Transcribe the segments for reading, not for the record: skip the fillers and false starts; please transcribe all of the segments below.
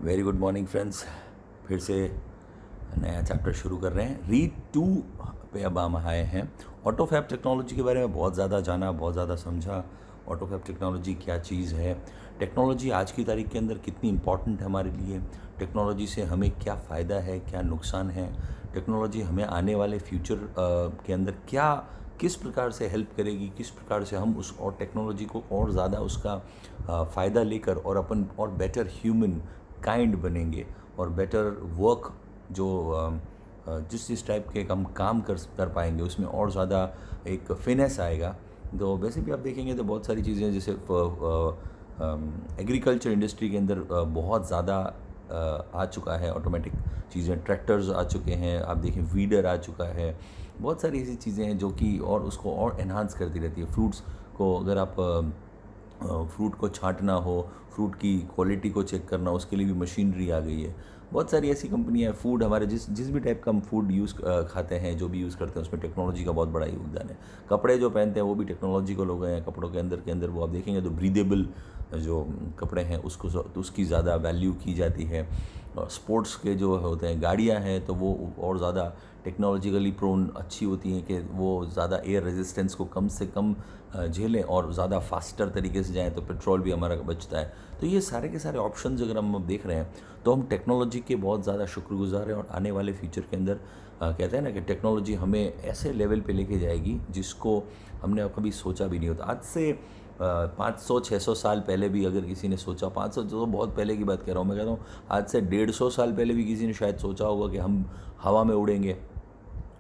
Very good morning friends. फिर से नया चैप्टर शुरू कर रहे हैं। रीड टू पे अब हम आए हैं। ऑटोफैब टेक्नोलॉजी के बारे में बहुत ज़्यादा जाना, बहुत ज़्यादा समझा। ऑटोफैब टेक्नोलॉजी क्या चीज़ है, टेक्नोलॉजी आज की तारीख के अंदर कितनी इम्पॉर्टेंट है हमारे लिए, टेक्नोलॉजी से हमें क्या फ़ायदा है, क्या नुकसान है, टेक्नोलॉजी हमें आने वाले फ्यूचर के अंदर क्या किस प्रकार से हेल्प करेगी, किस प्रकार से हम उस और टेक्नोलॉजी को और ज़्यादा उसका फ़ायदा लेकर और अपन और बेटर ह्यूमन काइंड बनेंगे और बेटर वर्क जो जिस जिस टाइप के हम काम कर पाएंगे उसमें और ज़्यादा एक फिनेस आएगा। तो वैसे भी आप देखेंगे तो बहुत सारी चीज़ें जैसे एग्रीकल्चर इंडस्ट्री के अंदर बहुत ज़्यादा आ चुका है ऑटोमेटिक चीज़ें, ट्रैक्टर्स आ चुके हैं, आप देखें वीडर आ चुका है। बहुत सारी ऐसी चीज़ें हैं जो कि और उसको और एनहांस करती रहती है। फ्रूट्स को अगर आप फ्रूट को छांटना हो, फ्रूट की क्वालिटी को चेक करना, उसके लिए भी मशीनरी आ गई है। बहुत सारी ऐसी कंपनियां हैं। फूड हमारे जिस जिस भी टाइप का हम फूड खाते हैं, जो भी यूज़ करते हैं, उसमें टेक्नोलॉजी का बहुत बड़ा योगदान है। कपड़े जो पहनते हैं वो भी टेक्नोलॉजिकल हो गए हैं। कपड़ों के अंदर वो आप देखेंगे तो ब्रीदेबल जो कपड़े हैं उसको तो उसकी ज़्यादा वैल्यू की जाती है। स्पोर्ट्स के जो होते हैं गाड़ियाँ हैं तो वो और ज़्यादा टेक्नोलॉजिकली प्रोन अच्छी होती हैं कि वो ज़्यादा एयर रेजिस्टेंस को कम से कम झेलें और ज़्यादा फास्टर तरीके से जाएं, तो पेट्रोल भी हमारा बचता है। तो ये सारे के सारे ऑप्शंस अगर हम अब देख रहे हैं तो हम टेक्नोलॉजी के बहुत ज़्यादा शुक्रगुजार हैं। और आने वाले फ्यूचर के अंदर कहते हैं ना कि टेक्नोलॉजी हमें ऐसे लेवल पे लेके जाएगी जिसको हमने कभी सोचा भी नहीं होता। आज से 500-600 साल पहले भी अगर किसी ने सोचा, 500 तो बहुत पहले की बात कह रहा हूँ, मैं कह रहा हूँ आज से 150 साल पहले भी किसी ने शायद सोचा होगा कि हम हवा में उड़ेंगे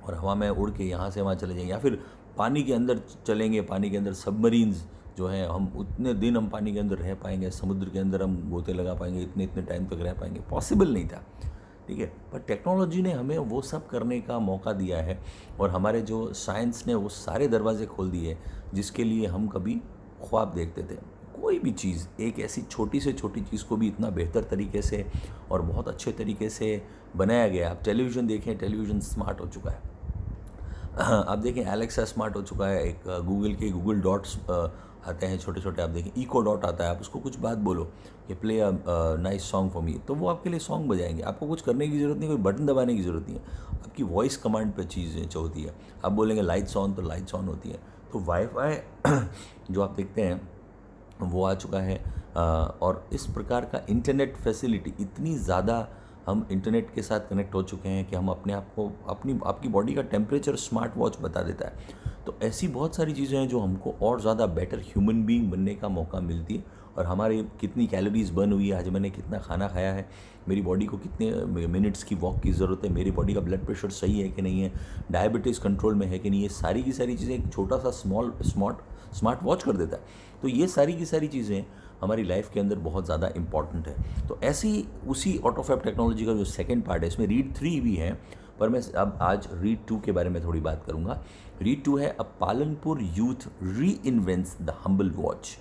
और हवा में उड़ के यहाँ से वहाँ चले जाएंगे, या फिर पानी के अंदर चलेंगे, पानी के अंदर सबमरीन्स जो हैं, हम उतने दिन हम पानी के अंदर रह पाएंगे, समुद्र के अंदर हम गोते लगा पाएंगे, इतने इतने टाइम तक रह पाएंगे, पॉसिबल नहीं था। ठीक है, पर टेक्नोलॉजी ने हमें वो सब करने का मौका दिया है और हमारे जो साइंस ने वो सारे दरवाजे खोल दिए जिसके लिए हम कभी ख्वाब देखते थे। कोई भी चीज़, एक ऐसी छोटी से छोटी चीज़ को भी इतना बेहतर तरीके से और बहुत अच्छे तरीके से बनाया गया। आप टेलीविज़न देखें, टेलीविज़न स्मार्ट हो चुका है। आप देखें एलेक्सा स्मार्ट हो चुका है। एक गूगल के गूगल डॉट्स आते हैं छोटे छोटे, आप देखें इको डॉट आता है, आप उसको कुछ बात बोलो कि play a nice song for me, तो वो आपके लिए सॉन्ग बजाएंगे। आपको कुछ करने की ज़रूरत नहीं, कोई बटन दबाने की ज़रूरत नहीं है, आपकी वॉइस कमांड पे चीज़ें होती है। आप बोलेंगे लाइट्स ऑन तो लाइट्स ऑन होती है। तो वाईफाई जो आप देखते हैं वो आ चुका है। और इस प्रकार का इंटरनेट फैसिलिटी इतनी ज़्यादा हम इंटरनेट के साथ कनेक्ट हो चुके हैं कि हम अपने आप को आपकी बॉडी का टेम्परेचर स्मार्ट वॉच बता देता है। तो ऐसी बहुत सारी चीज़ें हैं जो हमको और ज़्यादा बेटर ह्यूमन बीइंग बनने का मौका मिलती है। और हमारी कितनी कैलोरीज बर्न हुई है, आज मैंने कितना खाना खाया है, मेरी बॉडी को कितने मिनट्स की वॉक की ज़रूरत है, मेरी बॉडी का ब्लड प्रेशर सही है कि नहीं है, डायबिटीज़ कंट्रोल में है कि नहीं, ये सारी की सारी चीज़ें एक छोटा सा स्मार्ट वॉच कर देता है। तो ये सारी की सारी चीज़ें हमारी लाइफ के अंदर बहुत ज़्यादा इंपॉर्टेंट है। तो ऐसी उसी ऑटोफैब टेक्नोलॉजी का जो सेकंड पार्ट है, इसमें रीड 3 भी है, पर मैं अब आज रीड 2 के बारे में थोड़ी बात करूंगा। रीड 2 है अ पालनपुर यूथ री invents the humble watch.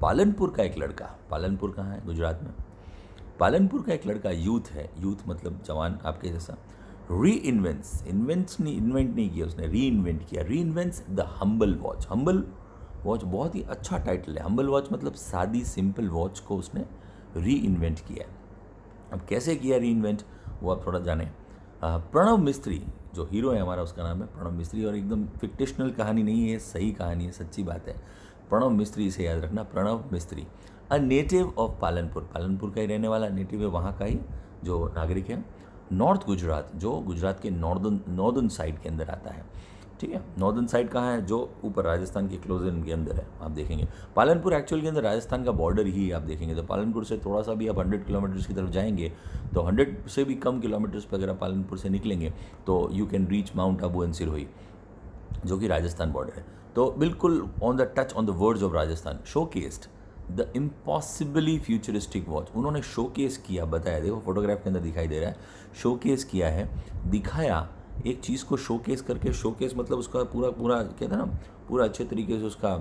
Palanpur का एक लड़का, पालनपुर कहाँ है? गुजरात में। पालनपुर का एक लड़का यूथ है, यूथ मतलब जवान आपके जैसा, री इन्वेंट नहीं किया उसने, री इन्वेंट किया, री invents the humble watch. Humble watch बहुत ही अच्छा टाइटल है। हम्बल वॉच मतलब सादी सिंपल वॉच को उसने री इन्वेंट किया है। अब कैसे किया री इन्वेंट, वो आप थोड़ा जाने। प्रणव मिस्त्री जो हीरो है हमारा, उसका नाम है प्रणव मिस्त्री, और एकदम फिक्टिशनल कहानी नहीं है, सही कहानी है, सच्ची बात है। प्रणव मिस्त्री, इसे याद रखना, प्रणव मिस्त्री, a native of Palanpur, Palanpur का ही रहने वाला, नेटिव है वहाँ का ही जो नागरिक है। नॉर्थ गुजरात, जो गुजरात के नॉर्दर्न साइड के अंदर आता है। ठीक है, नॉर्दर्न साइड कहाँ है? जो ऊपर राजस्थान के क्लोजर के अंदर है। आप देखेंगे पालनपुर एक्चुअल के अंदर राजस्थान का बॉर्डर ही आप देखेंगे। तो पालनपुर से थोड़ा सा भी आप 100 किलोमीटर्स की तरफ जाएंगे तो 100 से भी कम किलोमीटर्स पर अगर आप पालनपुर से निकलेंगे तो you can reach mount Abu and Sirohi, जो कि राजस्थान बॉर्डर है। तो बिल्कुल on the touch, on the words of Rajasthan. Showcased the impossibly futuristic watch, उन्होंने शोकेस किया, बताया, देखो फोटोग्राफ के अंदर दिखाई दे रहा है, शोकेस किया है, दिखाया एक चीज़ को शोकेस करके। शोकेस मतलब उसका पूरा पूरा कहते हैं ना, पूरा अच्छे तरीके से उसका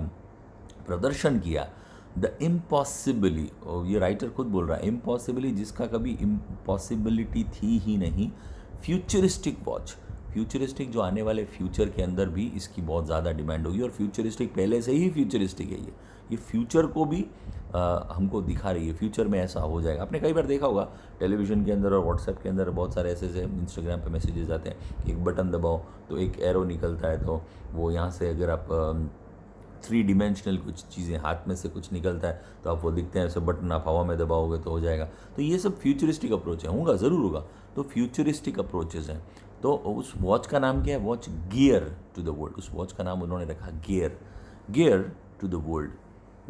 प्रदर्शन किया। द इम्पॉसिबली, ये राइटर खुद बोल रहा है, इम्पॉसिबली जिसका कभी इम्पॉसिबिलिटी थी ही नहीं, फ्यूचरिस्टिक वॉच। फ्यूचरिस्टिक जो आने वाले फ्यूचर के अंदर भी इसकी बहुत ज़्यादा डिमांड होगी, और फ्यूचरिस्टिक पहले से ही फ्यूचरिस्टिक है ये फ्यूचर को भी हमको दिखा रही है, फ्यूचर में ऐसा हो जाएगा। आपने कई बार देखा होगा टेलीविज़न के अंदर और व्हाट्सएप के अंदर बहुत सारे ऐसे ऐसे इंस्टाग्राम पे मैसेजेस आते हैं कि एक बटन दबाओ तो एक एरो निकलता है, तो वो यहाँ से अगर आप 3 डिमेंशनल कुछ चीज़ें, हाथ में से कुछ निकलता है तो आप वो दिखते हैं, ऐसे बटन आप हवा में दबाओगे तो हो जाएगा। तो ये सब फ्यूचरिस्टिक अप्रोच है, होगा ज़रूर होगा। तो फ्यूचरिस्टिक अप्रोचेस हैं। तो उस वॉच का नाम क्या है? Watch gear to the world. उस वॉच का नाम उन्होंने रखा gear, gear to the world.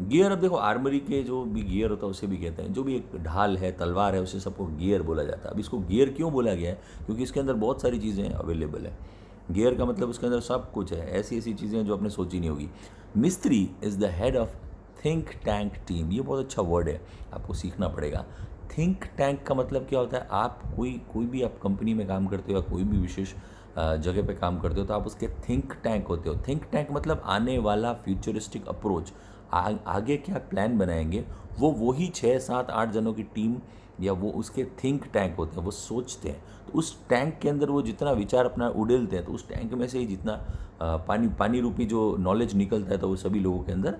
Gear, अब देखो आर्मरी के जो भी गियर होता है उसे भी कहते हैं, जो भी एक ढाल है, तलवार है, उसे सबको गियर बोला जाता है। अब इसको गियर क्यों बोला गया है? क्योंकि इसके अंदर बहुत सारी चीज़ें अवेलेबल है। गियर का मतलब उसके अंदर सब कुछ है, ऐसी ऐसी चीज़ें जो आपने सोची नहीं होगी। मिस्त्री is the head of think tank team. ये बहुत अच्छा वर्ड है, आपको सीखना पड़ेगा। थिंक टैंक का मतलब क्या होता है? आप कोई भी आप कंपनी में काम करते हो या कोई भी विशेष जगह पे काम करते हो तो आप उसके थिंक टैंक होते हो। थिंक टैंक मतलब आने वाला फ्यूचरिस्टिक अप्रोच, आगे क्या प्लान बनाएंगे, वो वही 6, 7, 8 जनों की टीम या वो उसके थिंक टैंक होते हैं, वो सोचते हैं। तो उस टैंक के अंदर वो जितना विचार अपना उड़ेलते हैं, तो उस टैंक में से ही जितना पानी रूपी जो नॉलेज निकलता है तो वो सभी लोगों के अंदर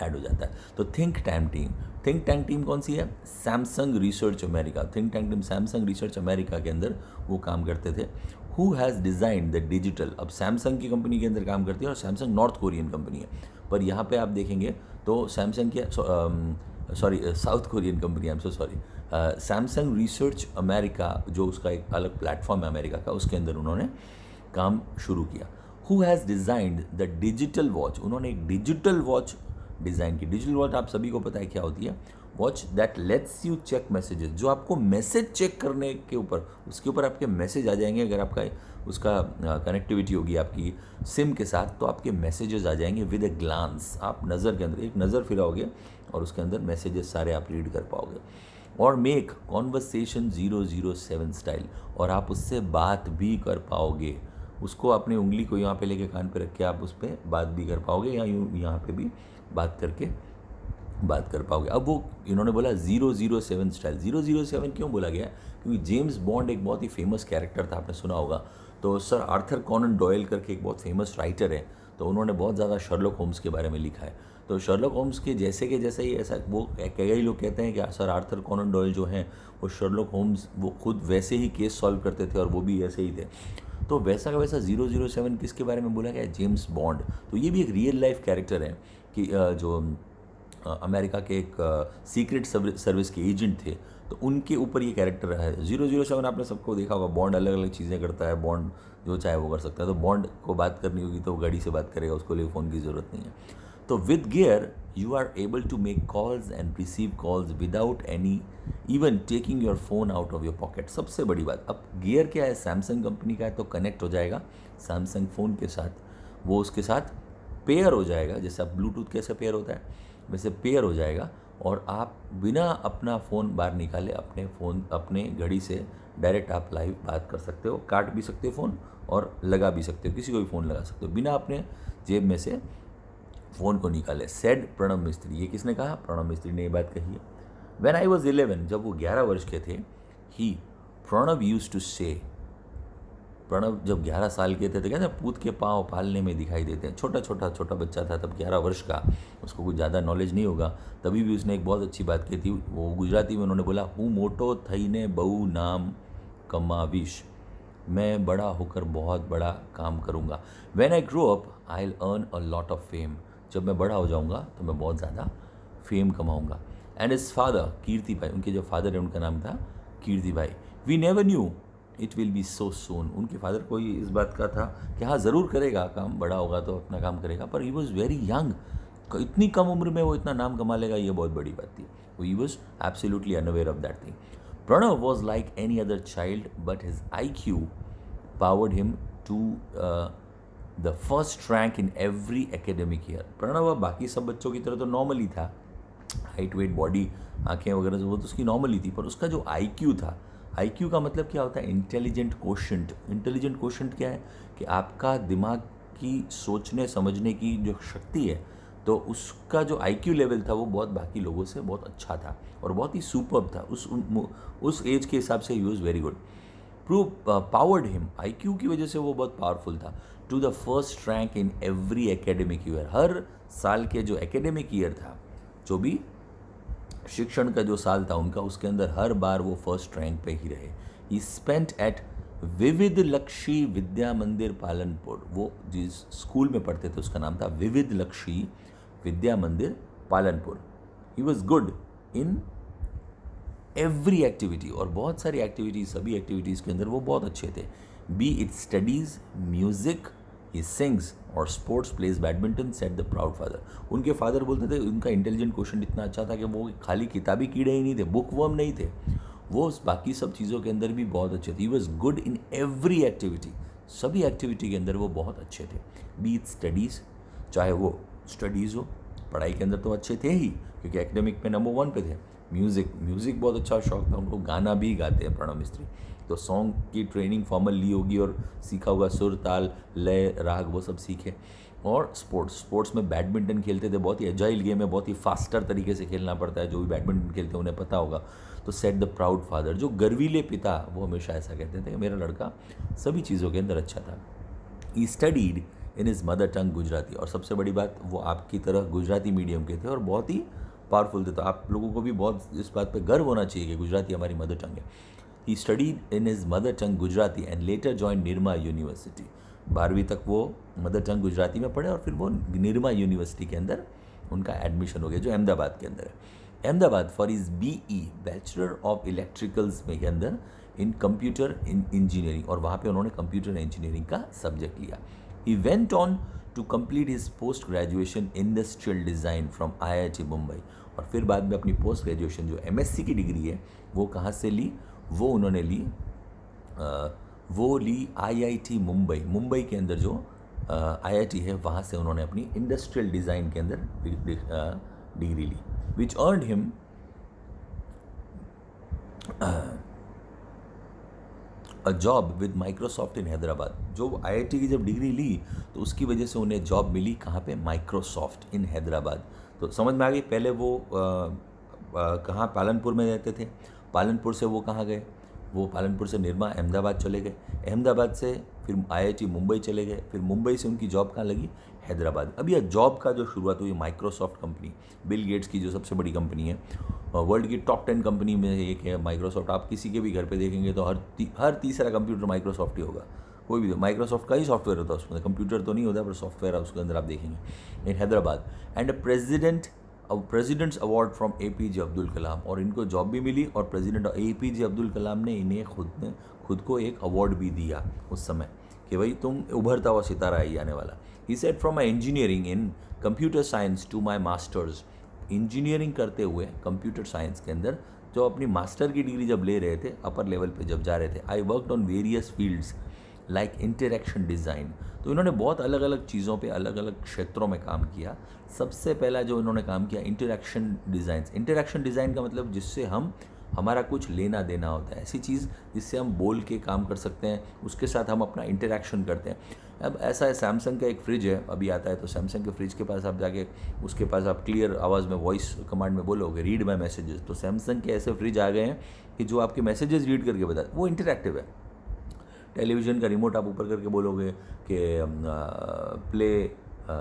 ऐड हो जाता है। तो थिंक टैंक टीम कौन सी है? Samsung research America. Think tank team Samsung research America के अंदर वो काम करते थे। Who has design the digital. अब सैमसंग की कंपनी के अंदर काम करती है और सैमसंग नॉर्थ कोरियन कंपनी है, पर यहाँ पे आप देखेंगे तो सैमसंग की south Korean company, I am so sorry. Samsung research America जो उसका एक अलग प्लेटफॉर्म है अमेरिका का, उसके अंदर उन्होंने काम शुरू किया। Who has designed the digital watch. उन्होंने एक डिजिटल वॉच डिज़ाइन की। डिजिटल वॉच आप सभी को पता है क्या होती है? Watch that lets you check messages. जो आपको मैसेज चेक करने के ऊपर, उसके ऊपर आपके मैसेज आ जाएंगे। अगर आपका उसका कनेक्टिविटी होगी आपकी सिम के साथ तो आपके मैसेजेस आ जाएंगे विद ए ग्लांस। आप नज़र के अंदर एक नज़र फिराओगे और उसके अंदर मैसेजेस सारे आप रीड कर पाओगे। और मेक कॉन्वर्सेशन 007 स्टाइल, और आप उससे बात भी कर पाओगे। उसको अपनी उंगली को यहाँ पे लेके कान पे रख के आप उस पर बात भी कर पाओगे, या यूँ यहाँ पे भी बात करके बात कर पाओगे। अब वो इन्होंने बोला 007 स्टाइल। 007 क्यों बोला गया? क्योंकि जेम्स बॉन्ड एक बहुत ही फेमस कैरेक्टर था, आपने सुना होगा। तो सर आर्थर कॉनन डॉयल करके एक बहुत फेमस राइटर है, तो उन्होंने बहुत ज़्यादा शर्लॉक होम्स के बारे में लिखा है। तो शर्लॉक होम्स के जैसे ही ऐसा वो कई लोग कहते हैं कि सर आर्थर कॉनन डॉयल जो हैं वो शर्लॉक होम्स वो खुद वैसे ही केस सॉल्व करते थे और वो भी ऐसे ही थे। तो वैसा का वैसा 007 किसके बारे में बोला गया है? James bond. तो ये भी एक रियल लाइफ कैरेक्टर है कि जो अमेरिका के एक सीक्रेट सर्विस के एजेंट थे, तो उनके ऊपर ये कैरेक्टर है। 007 आपने सबको देखा होगा, बॉन्ड अलग अलग चीज़ें करता है, बॉन्ड जो चाहे वो कर सकता है। तो बॉन्ड को बात करनी होगी तो वो गाड़ी से बात करेगा, उसको लिए फ़ोन की ज़रूरत नहीं है। तो with gear you are able to make calls and receive calls without any even taking your phone out of your pocket. सबसे बड़ी बात, अब गियर क्या है? सैमसंग कंपनी का है, तो कनेक्ट हो जाएगा सैमसंग फ़ोन के साथ, वो उसके साथ पेयर हो जाएगा। जैसे आप ब्लूटूथ कैसे पेयर होता है वैसे पेयर हो जाएगा, और आप बिना अपना फ़ोन बाहर निकाले अपने घड़ी से डायरेक्ट आप लाइव बात कर सकते हो, काट भी सकते हो फ़ोन और लगा भी सकते हो, किसी को भी फ़ोन लगा सकते हो बिना अपने जेब में से फ़ोन को निकाले। सेड प्रणब मिस्त्री। ये किसने कहा? प्रणब मिस्त्री ने ये बात कही है। व्हेन आई वॉज 11, जब वो 11 वर्ष के थे, ही प्रणब यूज टू से। प्रणब जब 11 साल के थे तो कहते हैं पूत के पाँव पालने में दिखाई देते हैं। छोटा बच्चा था तब, 11 वर्ष का, उसको कुछ ज़्यादा नॉलेज नहीं होगा, तभी भी उसने एक बहुत अच्छी बात की थी। वो गुजराती में उन्होंने बोला, हूँ मोटो थईने बहु नाम कमाविश। मैं बड़ा होकर बहुत बड़ा काम करूँगा। When I grow up I will earn a lot of fame. जब मैं बड़ा हो जाऊँगा तो मैं बहुत ज़्यादा फेम कमाऊँगा। एंड हिज फादर, कीर्ति भाई, उनके जो फादर है उनका नाम था कीर्ति भाई। We never knew it will be so soon. उनके फादर को ही इस बात का था कि हाँ ज़रूर करेगा काम, बड़ा होगा तो अपना काम करेगा, पर ही वॉज वेरी यंग। इतनी कम उम्र में वो इतना नाम कमा लेगा, ये बहुत बड़ी बात थी। He was absolutely unaware of that thing. Pranav was like any other child but his IQ powered him to the first rank in every academic year. Pranav बाकी सब बच्चों की तरह तो नॉर्मली था, हाइट वेट बॉडी आँखें वगैरह वो तो उसकी नॉर्मली थी, पर उसका जो IQ था, IQ का मतलब क्या होता है? Intelligent quotient. इंटेलिजेंट कोशेंट क्या है? कि आपका दिमाग की सोचने समझने की जो शक्ति है, तो उसका जो IQ लेवल था वो बहुत बाकी लोगों से बहुत अच्छा था और बहुत ही सुपर्ब था उस एज के हिसाब से। He was very good. Prove powered him, IQ की वजह से वो बहुत पावरफुल था to the first rank in every academic year. हर साल के जो एकेडमिक ईयर था, जो भी शिक्षण का जो साल था उनका, उसके अंदर हर बार वो फर्स्ट रैंक पे ही रहे। ही स्पेंट एट विविध लक्ष्य विद्या मंदिर पालनपुर। वो जिस स्कूल में पढ़ते थे उसका नाम था विविध लक्ष्य विद्या मंदिर Palanpur. He was good in every activity, और बहुत सारी एक्टिविटीज, सभी एक्टिविटीज़ के अंदर वो बहुत अच्छे थे। Be it studies, music, he sings और sports, plays badminton, set the proud father. उनके फादर बोलते थे उनका इंटेलिजेंट क्वेश्चन इतना अच्छा था कि वो खाली किताबी कीड़े ही नहीं थे, बुक वर्म नहीं थे, वो उस बाकी सब चीज़ों के अंदर भी बहुत अच्छे थे। He was good in every activity, सभी एक्टिविटी के अंदर वो बहुत अच्छे थे। बी इट स्टडीज़, चाहे वो स्टडीज़ हो, पढ़ाई के अंदर तो अच्छे थे ही क्योंकि एकेडमिक में नंबर 1 पे थे। म्यूज़िक बहुत अच्छा शौक था उनको, गाना भी गाते हैं प्रणव मिस्त्री, तो सॉन्ग की ट्रेनिंग फॉर्मल ली होगी और सीखा होगा, सुर ताल लय राग वो सब सीखे। और स्पोर्ट्स में बैडमिंटन खेलते थे, बहुत ही एजाइल गेम है, बहुत ही फास्टर तरीके से खेलना पड़ता है, जो भी बैडमिंटन खेलते हैं उन्हें पता होगा। तो सेट द प्राउड फादर, जो गर्वीले पिता, वो हमेशा ऐसा कहते थे कि मेरा लड़का सभी चीज़ों के अंदर अच्छा था। He studied in his mother tongue Gujarati, और सबसे बड़ी बात वो आपकी तरह गुजराती मीडियम के थे और बहुत ही पावरफुल थे। तो आप लोगों को भी बहुत इस बात पे गर्व होना चाहिए कि गुजराती हमारी मदर टंग है। He studied in his mother tongue Gujarati and later join Nirma university. 12वीं तक वो मदर टंग गुजराती में पढ़े और फिर वो निरमा यूनिवर्सिटी के अंदर उनका एडमिशन हो गया, जो अहमदाबाद के अंदर है। Ahmedabad for is BE bachelor of electricals में के अंदर इन कंप्यूटर इन इंजीनियरिंग, और वहाँ पे उन्होंने कंप्यूटर इंजीनियरिंग का सब्जेक्ट लिया। He went on to complete his post graduation industrial design from IIT Mumbai, और फिर बाद में अपनी पोस्ट ग्रेजुएशन जो MSc की डिग्री है वो कहाँ से ली, वो उन्होंने ली IIT मुंबई के अंदर जो IIT है वहाँ से उन्होंने अपनी इंडस्ट्रियल डिज़ाइन के अंदर डिग्री ली, which earned him a job with Microsoft in Hyderabad. जो IIT की जब डिग्री ली तो उसकी वजह से उन्हें जॉब मिली कहाँ पे, माइक्रोसॉफ्ट इन हैदराबाद। तो समझ में आ गई, पहले वो कहाँ, पालनपुर में रहते थे, पालनपुर से वो कहाँ गए, वो पालनपुर से निरमा अहमदाबाद चले गए, अहमदाबाद से फिर IIT मुंबई चले गए, फिर मुंबई से उनकी जॉब कहाँ लगी, हैदराबाद। अब यह जॉब का जो शुरुआत हुई, माइक्रोसॉफ्ट कंपनी, बिल गेट्स की जो सबसे बड़ी कंपनी है, वर्ल्ड की टॉप 10 कंपनी में एक है माइक्रोसॉफ्ट। आप किसी के भी घर पे देखेंगे तो हर तीसरा कंप्यूटर माइक्रोसॉफ्ट ही होगा, कोई भी माइक्रोसॉफ्ट का ही सॉफ्टवेयर होता है उसमें, कंप्यूटर तो नहीं होता पर सॉफ्टवेयर है उसके अंदर, आप देखेंगे in Hyderabad. And president's award from APJ Abdul Kalam, और इनको जॉब भी मिली और प्रेसिडेंट APJ अब्दुल कलाम ने इन्हें खुद को एक अवार्ड भी दिया उस समय कि भाई तुम उभरता हुआ सितारा है आने वाला। He said from my engineering in computer science to my masters, engineering करते हुए कंप्यूटर साइंस के अंदर जो अपनी मास्टर की डिग्री जब ले रहे थे, अपर लेवल पे जब जा रहे थे, I worked on various fields like interaction design. तो इन्होंने बहुत अलग अलग चीज़ों पे अलग अलग क्षेत्रों में काम किया। सबसे पहला जो इन्होंने काम किया, इंटरेक्शन डिज़ाइन का मतलब जिससे हमारा कुछ लेना देना होता है, ऐसी चीज़ जिससे हम बोल के काम कर सकते हैं, उसके साथ हम अपना इंटरेक्शन करते हैं। अब ऐसा है, सैमसंग का एक फ्रिज है अभी आता है, तो सैमसंग के फ्रिज के पास आप जाके उसके पास आप क्लियर आवाज़ में वॉइस कमांड में बोलोगे रीड माई मैसेजेस, तो सैमसंग के ऐसे फ्रिज आ गए हैं कि जो आपके मैसेजेस रीड करके बताते, वो इंटरेक्टिव है। टेलीविज़न का रिमोट आप ऊपर करके बोलोगे कि प्ले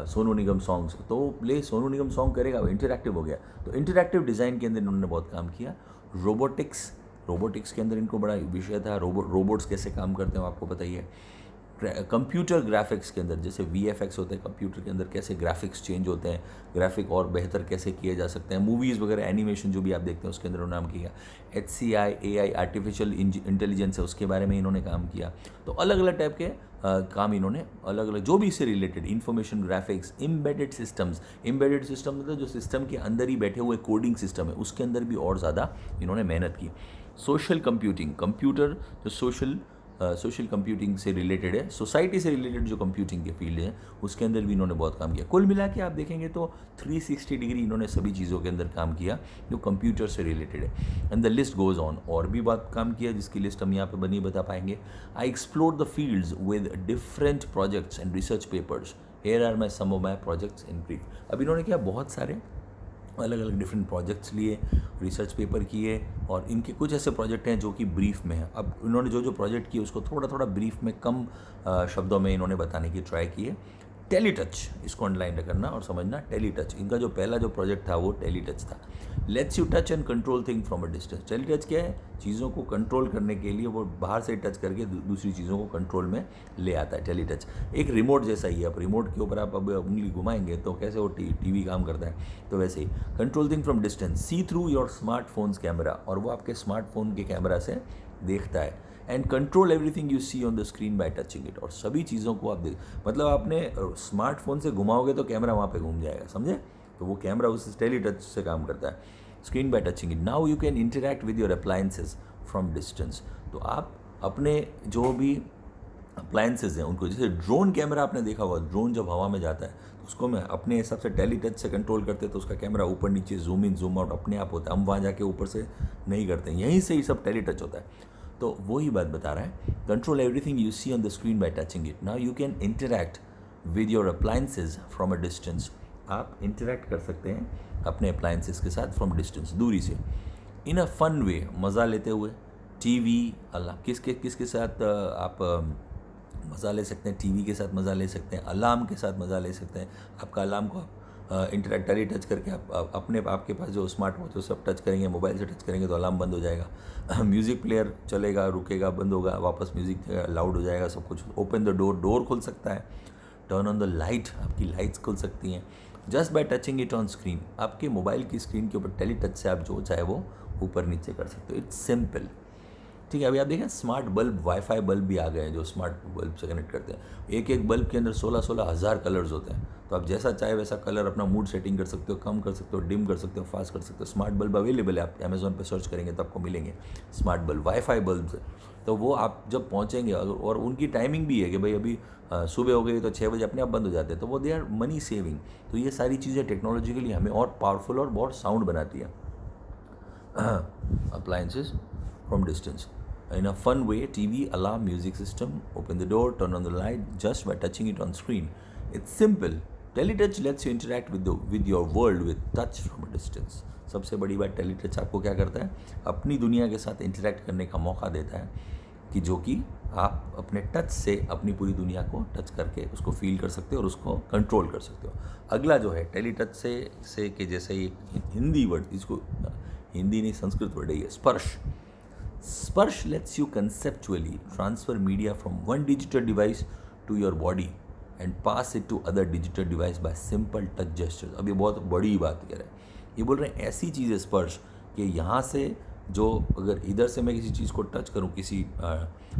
सोनू निगम सॉन्ग्स, तो प्ले सोनू निगम सॉन्ग करेगा, वो इंटरेक्टिव हो गया। तो इंटरेक्टिव डिज़ाइन के अंदर इन्होंने बहुत काम किया। रोबोटिक्स के अंदर इनको बड़ा विषय था, रोबोट्स कैसे काम करते हैं आपको पता ही है। कंप्यूटर ग्राफिक्स के अंदर जैसे VFX होते हैं, कंप्यूटर के अंदर कैसे ग्राफिक्स चेंज होते हैं, ग्राफिक और बेहतर कैसे किए जा सकते हैं, मूवीज़ वगैरह एनिमेशन जो भी आप देखते हैं उसके अंदर उन्होंने काम किया। HCI AI आर्टिफिशियल इंटेलिजेंस है, उसके बारे में इन्होंने काम किया। तो अलग अलग टाइप के काम इन्होंने अलग अलग जो भी इससे related, information graphics, embedded system मतलब जो सिस्टम के अंदर ही बैठे हुए कोडिंग सिस्टम है उसके अंदर भी और ज़्यादा इन्होंने मेहनत की। सोशल कंप्यूटिंग, कंप्यूटर जो सोशल कंप्यूटिंग से रिलेटेड है, सोसाइटी से रिलेटेड जो कंप्यूटिंग के फील्ड है उसके अंदर भी इन्होंने बहुत काम किया। कुल मिला के आप देखेंगे तो 360 डिग्री इन्होंने सभी चीज़ों के अंदर काम किया जो कंप्यूटर से रिलेटेड है। And the list goes on, और भी बात काम किया जिसकी लिस्ट हम यहाँ पे बनी बता पाएंगे। I explore the fields with different projects and research papers, here are my some of my projects in brief. अब इन्होंने किया बहुत सारे अलग अलग डिफरेंट प्रोजेक्ट्स लिए, रिसर्च पेपर किए, और इनके कुछ ऐसे प्रोजेक्ट हैं जो कि ब्रीफ में हैं। अब इन्होंने जो जो प्रोजेक्ट किए उसको थोड़ा थोड़ा ब्रीफ में, कम शब्दों में इन्होंने बताने की ट्राई की है। टेलीटच, इसको अंडरलाइन करना और समझना, टेलीटच इनका जो पहला जो प्रोजेक्ट था वो टेलीटच था। Lets you touch and control thing from a distance. Teletouch क्या है? चीज़ों को कंट्रोल करने के लिए वो बाहर से टच करके दूसरी चीज़ों को कंट्रोल में ले आता है। टेलीटच एक रिमोट जैसा ही है। अब रिमोट के ऊपर आप अब उंगली घुमाएंगे तो कैसे वो टीवी काम करता है, तो वैसे ही control thing from distance, see through your smartphones camera, और वो आपके स्मार्टफोन के कैमरा से देखता है। And control everything you see on the screen by touching it, और सभी चीज़ों को आप देख, मतलब आपने स्मार्टफोन से घुमाओगे तो कैमरा वहाँ पे घूम जाएगा, समझे? तो वो कैमरा उस टेली टच से काम करता है। Screen by touching it, now you can interact with your appliances from distance. तो आप अपने जो भी अप्लायंसेज हैं उनको, जैसे ड्रोन कैमरा आपने देखा होगा, ड्रोन जब हवा में जाता है तो उसको मैं अपने हिसाब से टेली टच से कंट्रोल करते हैं, तो उसका कैमरा ऊपर नीचे जूम इन जूम आउट अपने आप होता है। हम वहाँ जाके ऊपर से नहीं करते हैं, यहीं से ही सब टेली टच होता है। तो वही बात बता रहा है, control everything you see on the screen by touching it. Now you can interact with your appliances from a distance. आप इंटरैक्ट कर सकते हैं अपने अप्लायंसेज के साथ फ्रॉम डिस्टेंस, दूरी से, इन अ फन वे, मज़ा लेते हुए। टीवी अल्लाह किसके साथ आप मज़ा ले सकते हैं? टीवी के साथ मज़ा ले सकते हैं, अलार्म के साथ मज़ा ले सकते हैं। आपका अलार्म को इंटरैक्टली टच करके आप अपने आपके पास जो स्मार्ट वॉच है सब टच करेंगे, मोबाइल से टच करेंगे तो अलार्म बंद हो जाएगा। म्यूज़िक प्लेयर चलेगा, रुकेगा, बंद होगा, वापस म्यूज़िक लाउड हो जाएगा, सब कुछ। ओपन द डोर खुल सकता है। टर्न ऑन द लाइट, आपकी लाइट्स खुल सकती हैं just by touching it on screen. आपके मोबाइल की स्क्रीन के ऊपर टेली टच से आप जो चाहे वो ऊपर नीचे कर सकते हो। इट्स सिंपल, ठीक है। अभी आप देखें स्मार्ट बल्ब, वाईफाई बल्ब भी आ गए हैं जो स्मार्ट बल्ब से कनेक्ट करते हैं। एक एक बल्ब के अंदर 16-16 हज़ार कलर्स होते हैं, तो आप जैसा चाहे वैसा कलर अपना मूड सेटिंग कर सकते हो, कम कर सकते हो, डिम कर सकते हो, फास्ट कर सकते हो। स्मार्ट बल्ब अवेलेबल है, आप अमेज़ॉन पे सर्च करेंगे तो आपको मिलेंगे स्मार्ट बल्ब, वाईफाई बल्ब। तो वो आप जब पहुँचेंगे, और उनकी टाइमिंग भी है कि भाई अभी सुबह हो गई तो 6 बजे अपने आप बंद हो जाते हैं, तो वो दे आर मनी सेविंग। तो ये सारी चीज़ें टेक्नोलॉजिकली हमें और पावरफुल और बहुत साउंड बनाती है। Appliances from distance in a fun way, TV, alarm, music system, open the door, turn on the light just by touching it on screen. It's simple. Teletouch lets you interact with your world with touch from a distance. सबसे बड़ी बात, टेलीटच आपको क्या करता है? अपनी दुनिया के साथ इंटरेक्ट करने का मौका देता है, कि जो कि आप अपने टच से अपनी पूरी दुनिया को टच करके उसको फील कर सकते हो और उसको कंट्रोल कर सकते हो। अगला जो है टेलीटच से कि जैसे ही हिंदी वर्ड, इसको हिंदी नहीं संस्कृत वर्ड है ये, स्पर्श। Sparsh lets you conceptually transfer media from one digital device to your body and pass it to other digital device by simple touch gestures. अब ये बहुत बड़ी बात कह रहे हैं, ये बोल रहे हैं ऐसी चीज़ है स्पर्श कि यहाँ से जो, अगर इधर से मैं किसी चीज़ को टच करूँ, किसी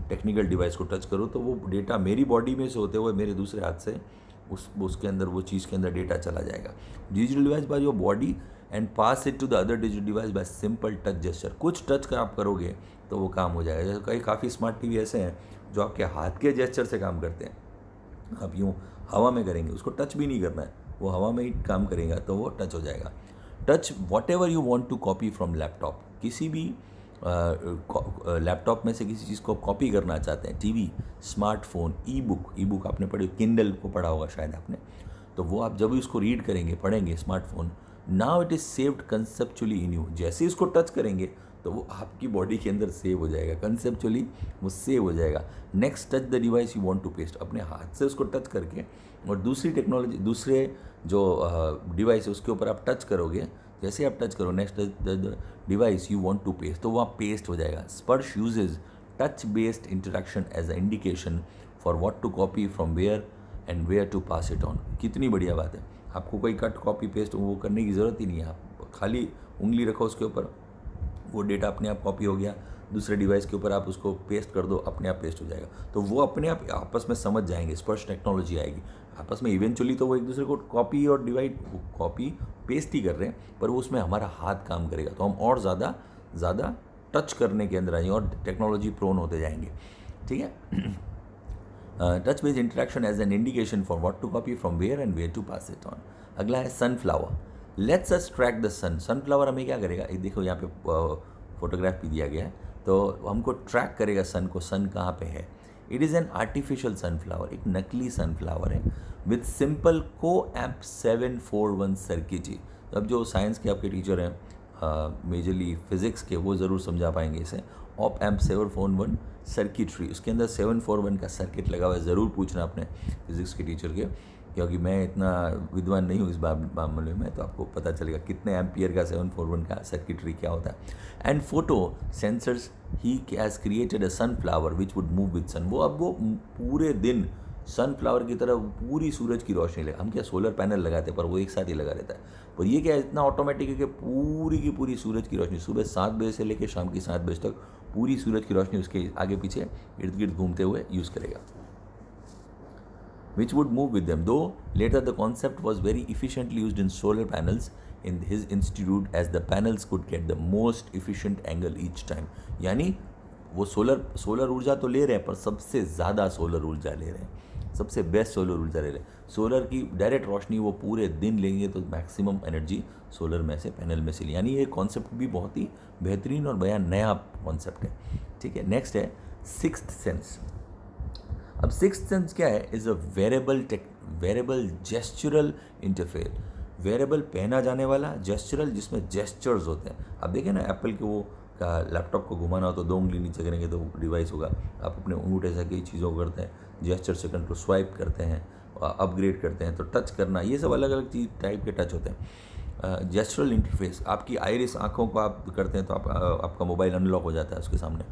टेक्निकल डिवाइस को टच करूँ, तो वो डेटा मेरी बॉडी में से होते हुए मेरे दूसरे हाथ से उसके अंदर, वो चीज़ के अंदर डेटा चला जाएगा। Digital device by your body and pass it to the other digital device by simple touch gesture. कुछ टच कर आप करोगे तो वो काम हो जाएगा। जैसे काफ़ी स्मार्ट टीवी ऐसे हैं जो आपके हाथ के जेस्चर से काम करते हैं। आप यूँ हवा में करेंगे, उसको टच भी नहीं करना है, वो हवा में ही काम करेगा तो वो टच हो जाएगा। Touch whatever you want to copy from laptop, किसी भी लैपटॉप में से किसी चीज़ को कॉपी करना चाहते हैं, टीवी, स्मार्टफोन, ई बुक आपने पढ़ी, किंडल को पढ़ा होगा शायद आपने, तो वो आप जब भी उसको रीड करेंगे, पढ़ेंगे smartphone, now it is saved conceptually in you. जैसे इसको टच करेंगे तो वो आपकी बॉडी के अंदर सेव हो जाएगा, कंसेप्चुअली वो सेव हो जाएगा। Next, touch the device you want to paste, अपने हाथ से उसको टच करके और दूसरी टेक्नोलॉजी, दूसरे जो डिवाइस है उसके ऊपर आप टच करोगे, जैसे आप टच करो next the device you want to paste, तो वहाँ पेस्ट हो जाएगा। Sparsh uses touch based interaction as a indication for what to copy from where and where to pass it on. कितनी बढ़िया बात है, आपको कोई कट कॉपी पेस्ट वो करने की ज़रूरत ही नहीं है। आप खाली उंगली रखो उसके ऊपर, वो डेटा अपने आप कॉपी हो गया, दूसरे डिवाइस के ऊपर आप उसको पेस्ट कर दो, अपने आप पेस्ट हो जाएगा। तो वो अपने आप आपस में समझ जाएंगे, स्पर्श टेक्नोलॉजी आएगी आपस में। इवेंचुअली तो वो एक दूसरे को कॉपी और डिवाइड, कॉपी पेस्ट ही कर रहे हैं, पर वो उसमें हमारा हाथ काम करेगा, तो हम और ज़्यादा टच करने के अंदर आएंगे और टेक्नोलॉजी प्रोन होते जाएंगे। ठीक है। Touch based interaction as an indication for what to copy from where and where to pass it on. अगला है sunflower. Lets us track the sun. Sunflower हमें क्या करेगा, एक देखो यहाँ पे फोटोग्राफ भी दिया गया है, तो हमको ट्रैक करेगा सन को, सन कहाँ पे है। It is an artificial sunflower, एक नकली सनफ्लावर है, विथ सिंपल को एम्प 741 सर्किटरी। अब जो साइंस के आपके टीचर हैं मेजरली फिज़िक्स के, वो ज़रूर समझा पाएंगे इसे। ऑप एम्प 741 सर्किटरी, उसके अंदर 741 का सर्किट लगा हुआ है, ज़रूर पूछना अपने फिज़िक्स के टीचर के, क्योंकि मैं इतना विद्वान नहीं हूँ इस मामले में, तो आपको पता चलेगा कितने एम्पियर का 741 का सर्किटरी क्या होता है। And photo sensors he has created a sunflower which would move with sun, वो अब वो पूरे दिन सनफ्लावर की तरह पूरी सूरज की रोशनी लगा। हम क्या सोलर पैनल लगाते हैं, पर वो एक साथ ही लगा रहता है, पर ये क्या इतना ऑटोमेटिक है कि पूरी की पूरी सूरज की रोशनी सुबह 7 बजे से लेकर शाम की 7 बजे तक पूरी सूरज की रोशनी उसके आगे पीछे इर्द गिर्द घूमते हुए यूज़ करेगा। Which would move with them, though later the concept was very efficiently used in solar panels in his institute, as the panels could get the most efficient angle each time. यानी वो solar ऊर्जा तो ले रहे हैं, पर सबसे ज़्यादा सोलर ऊर्जा ले रहे हैं, सबसे बेस्ट सोलर ऊर्जा ले रहे हैं। सोलर की डायरेक्ट रोशनी वो पूरे दिन लेंगे तो मैक्सिमम एनर्जी सोलर में से, पैनल में से ली। यानी ये कॉन्सेप्ट भी बहुत ही बेहतरीन और बया नया कॉन्सेप्ट है। ठीक है, नेक्स्ट है सिक्स्थ सेंस। अब सिक्स्थ सेंस क्या है? Is a wearable gestural interface, wearable पहना जाने वाला जेस्चरल, जिसमें जेस्चर्स होते हैं। अब देखें ना, एप्पल के वो का लैपटॉप को घुमाना हो तो 2 उंगली नीचे करेंगे तो डिवाइस होगा। आप अपने अंगूठे से कई चीज़ों को करते हैं, जेस्चर से कंट्रोल, स्वाइप करते हैं, अपग्रेड करते हैं, तो टच करना, ये सब अलग अलग चीज़ टाइप के टच होते हैं। जेस्चरल इंटरफेस, आपकी आइरिस आँखों को आप करते हैं तो आपका मोबाइल अनलॉक हो जाता है उसके सामने,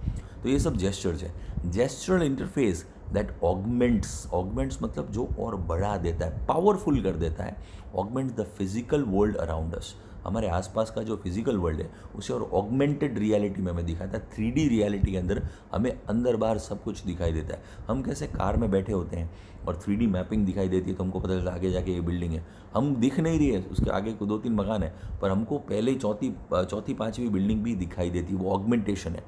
तो ये सब जेस्चर्स है। जेस्चरल इंटरफेस दैट ऑगमेंट्स मतलब जो और बढ़ा देता है, पावरफुल कर देता है, augments the physical world around us, हमारे आसपास का जो फिजिकल वर्ल्ड है उसे और ऑगमेंटेड रियलिटी में हमें दिखाता है। 3D रियलिटी के अंदर हमें अंदर बाहर सब कुछ दिखाई देता है। हम कैसे कार में बैठे होते हैं और 3D मैपिंग दिखाई देती है, तो हमको पता चलता है आगे जाके ये बिल्डिंग है, हम दिख नहीं रही है, उसके आगे को 2-3 मकान है, पर हमको पहले चौथी 5वीं बिल्डिंग भी दिखाई देती है। वो ऑगमेंटेशन है,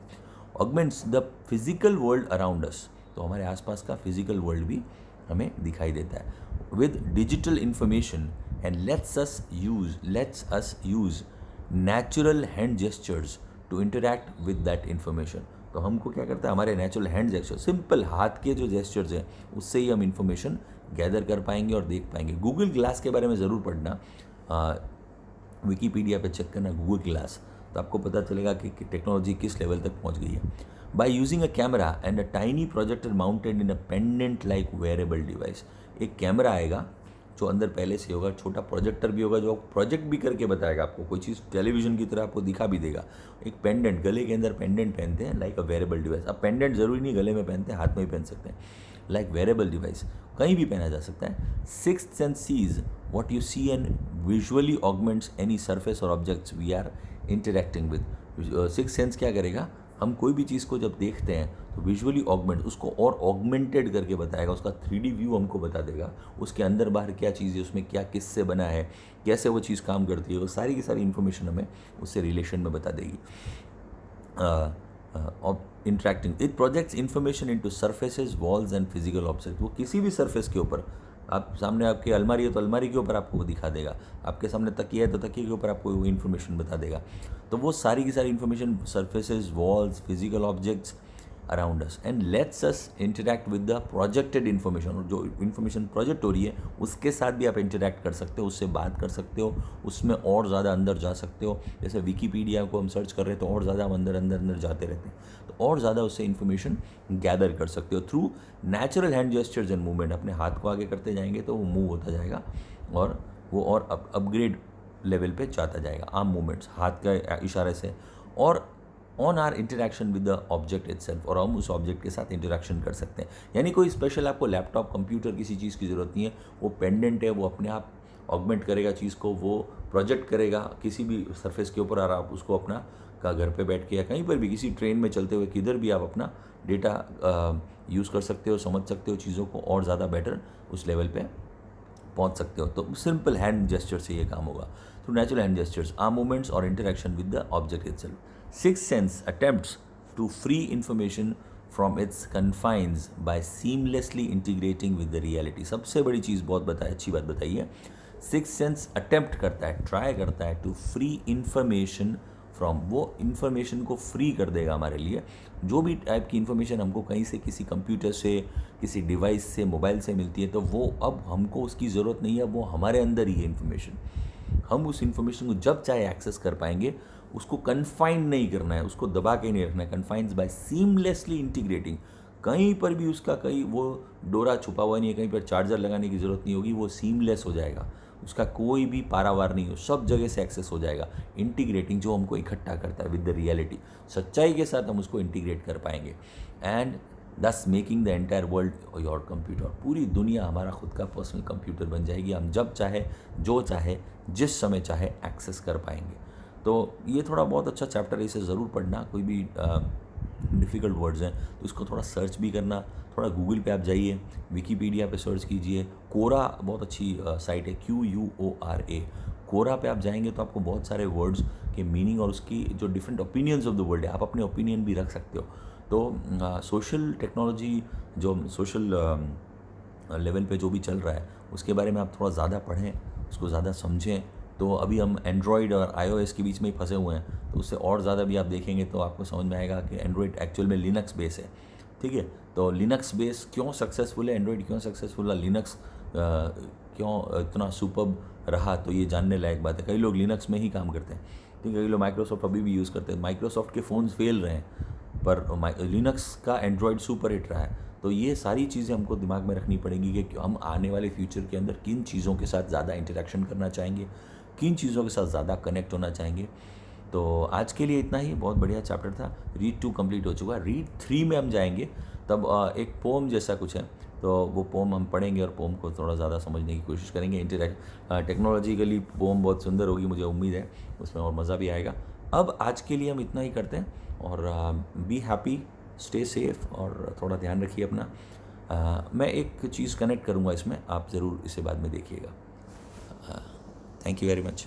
augments the physical world around us, तो हमारे आसपास का फिजिकल वर्ल्ड भी हमें दिखाई देता है। With digital information and lets us use natural hand gestures to interact with that information, तो हमको क्या करता है, हमारे नेचुरल हैंड जेस्चर, सिंपल हाथ के जो जेस्चर्स हैं, उससे ही हम इंफॉर्मेशन गैदर कर पाएंगे और देख पाएंगे। गूगल ग्लास के बारे में ज़रूर पढ़ना, विकीपीडिया पे चेक करना गूगल ग्लास, तो आपको पता चलेगा कि टेक्नोलॉजी किस लेवल तक पहुंच गई है। By using a camera and a tiny projector mounted in a pendant like wearable device, एक कैमरा आएगा जो अंदर पहले से होगा, छोटा प्रोजेक्टर भी होगा जो प्रोजेक्ट भी करके बताएगा आपको, कोई चीज़ टेलीविजन की तरह आपको दिखा भी देगा। एक पेंडेंट, गले के अंदर पेंडेंट पहनते हैं लाइक अ वेरेबल डिवाइस। अब पेंडेंट ज़रूरी नहीं गले में पहनते हैं, हाथ में भी पहन सकते हैं, लाइक वेरेबल डिवाइस, कहीं भी पहना जा सकता है। Sixth sense sees what you see and visually augments any surface और objects we are interacting with. Sixth sense क्या करेगा, हम कोई भी चीज़ को जब देखते हैं तो विजुअली ऑगमेंट, उसको और ऑगमेंटेड करके बताएगा, उसका 3D व्यू हमको बता देगा, उसके अंदर बाहर क्या चीज़ है, उसमें क्या किससे बना है, कैसे वो चीज़ काम करती है, वो सारी की सारी इन्फॉर्मेशन हमें उससे रिलेशन में बता देगी। Interacting it projects information into surfaces, walls and physical object, वो किसी भी सरफेस के ऊपर, आप सामने आपके अलमारी है तो अलमारी के ऊपर आपको वो दिखा देगा, आपके सामने तकिया है तो तकिए के ऊपर आपको वो इन्फॉर्मेशन बता देगा। तो वो सारी की सारी information, surfaces, walls, physical objects around us, and lets us interact with the projected information, और जो इन्फॉर्मेशन प्रोजेक्ट हो रही है उसके साथ भी आप इंटरैक्ट कर सकते हो, उससे बात कर सकते हो, उसमें और ज़्यादा अंदर जा सकते हो। जैसे विकीपीडिया को हम सर्च कर रहे हैं तो और ज़्यादा हम अंदर जाते रहते हैं, तो और ज़्यादा उससे इन्फॉर्मेशन गैदर कर सकते हो through natural hand gestures and movement. अपने हाथ को आगे करते जाएंगे तो वो मूव होता जाएगा और वो और अपग्रेड लेवल पे जाता जाएगा, आर्म मूवमेंट्स, हाथ का इशारे से, और on our interaction with the object itself, और हम उस ऑब्जेक्ट के साथ इंटरेक्शन कर सकते हैं। यानी कोई स्पेशल आपको लैपटॉप, कंप्यूटर, किसी चीज़ की ज़रूरत नहीं है, वो पेंडेंट है, वो अपने आप ऑगमेंट करेगा चीज़ को, वो प्रोजेक्ट करेगा किसी भी सरफेस के ऊपर, और आप उसको अपना का घर पे बैठ के या कहीं पर भी, किसी ट्रेन में चलते हुए, किधर भी आप अपना डेटा यूज़ कर सकते हो, समझ सकते हो चीज़ों को, और ज़्यादा बेटर उस लेवल पे पहुंच सकते हो। तो सिंपल हैंड जेस्चर से ये काम होगा, through natural hand gestures, arm movements और interaction with the object itself. Sixth sense attempts to free information from its confines by seamlessly integrating with the reality. सबसे बड़ी चीज़, बहुत अच्छी बात बताई है, सिक्स्थ सेंस अटेम्प्ट करता है, ट्राई करता है टू फ्री इंफॉर्मेशन फ्रॉम, वो इन्फॉर्मेशन को फ्री कर देगा हमारे लिए। जो भी टाइप की इन्फॉर्मेशन हमको कहीं से, किसी कंप्यूटर से, किसी डिवाइस से, मोबाइल से मिलती है, तो वो अब हमको उसकी ज़रूरत नहीं है, वो हमारे अंदर ही है इन्फॉर्मेशन। हम उस इन्फॉर्मेशन को जब चाहे एक्सेस कर पाएंगे। उसको कन्फाइंड नहीं करना है, उसको दबा के नहीं रखना है। कन्फाइंड बाय सीमलेसली इंटीग्रेटिंग, कहीं पर भी उसका कहीं वो डोरा छुपा हुआ नहीं है, कहीं पर चार्जर लगाने की ज़रूरत नहीं होगी, वो सीमलेस हो जाएगा, उसका कोई भी पारावार नहीं हो, सब जगह से एक्सेस हो जाएगा। इंटीग्रेटिंग जो हमको इकट्ठा करता है विद द रियलिटी, सच्चाई के साथ हम उसको इंटीग्रेट कर पाएंगे। एंड दस making the entire world your computer, पूरी दुनिया हमारा खुद का पर्सनल कंप्यूटर बन जाएगी। हम जब चाहे, जो चाहे, जिस समय चाहे एक्सेस कर पाएंगे। तो ये थोड़ा बहुत अच्छा चैप्टर है, इसे ज़रूर पढ़ना। कोई भी डिफ़िकल्ट वर्ड्स हैं तो इसको थोड़ा सर्च भी करना, थोड़ा गूगल पे आप जाइए, विकीपीडिया पे सर्च कीजिए। कोरा बहुत अच्छी साइट है, QUORA। कोरा पे आप जाएंगे तो आपको बहुत सारे वर्ड्स के मीनिंग और उसकी जो different opinions of the world है, आप अपने ओपिनियन भी रख सकते हो। तो सोशल टेक्नोलॉजी, जो सोशल लेवल पे जो भी चल रहा है उसके बारे में आप थोड़ा ज़्यादा पढ़ें, उसको ज़्यादा समझें। तो अभी हम एंड्रॉयड और iOS के बीच में ही फंसे हुए हैं, तो उससे और ज़्यादा भी आप देखेंगे तो आपको समझ में आएगा कि एंड्रॉयड एक्चुअल में लिनक्स बेस है। ठीक है, तो लिनक्स बेस क्यों सक्सेसफुल है, एंड्रॉयड क्यों सक्सेसफुल है, लिनक्स क्यों इतना सुपर्ब रहा, तो ये जानने लायक बात है। कई लोग लिनक्स में ही काम करते हैं, ठीक है, कई लोग माइक्रोसॉफ्ट अभी भी यूज़ करते हैं, माइक्रोसॉफ्ट के फ़ोन्स फेल रहे हैं, पर लिनक्स का एंड्रॉयड सुपर हिट रहा है। तो ये सारी चीज़ें हमको दिमाग में रखनी पड़ेंगी कि हम आने वाले फ्यूचर के अंदर किन चीज़ों के साथ ज़्यादा इंटरेक्शन करना चाहेंगे, किन चीज़ों के साथ ज़्यादा कनेक्ट होना चाहेंगे। तो आज के लिए इतना ही, बहुत बढ़िया चैप्टर था। रीड 2 कंप्लीट हो चुका है, रीड 3 में हम जाएंगे, तब एक पोम जैसा कुछ है, तो वो पोम हम पढ़ेंगे और पोम को थोड़ा ज़्यादा समझने की कोशिश करेंगे। टेक्नोलॉजिकली पोम बहुत सुंदर होगी, मुझे उम्मीद है उसमें और मज़ा भी आएगा। अब आज के लिए हम इतना ही करते हैं, और बी हैप्पी, स्टे सेफ, और थोड़ा ध्यान रखिए अपना। मैं एक चीज़ कनेक्ट करूँगा इसमें, आप ज़रूर इसे बाद में देखिएगा। Thank you very much.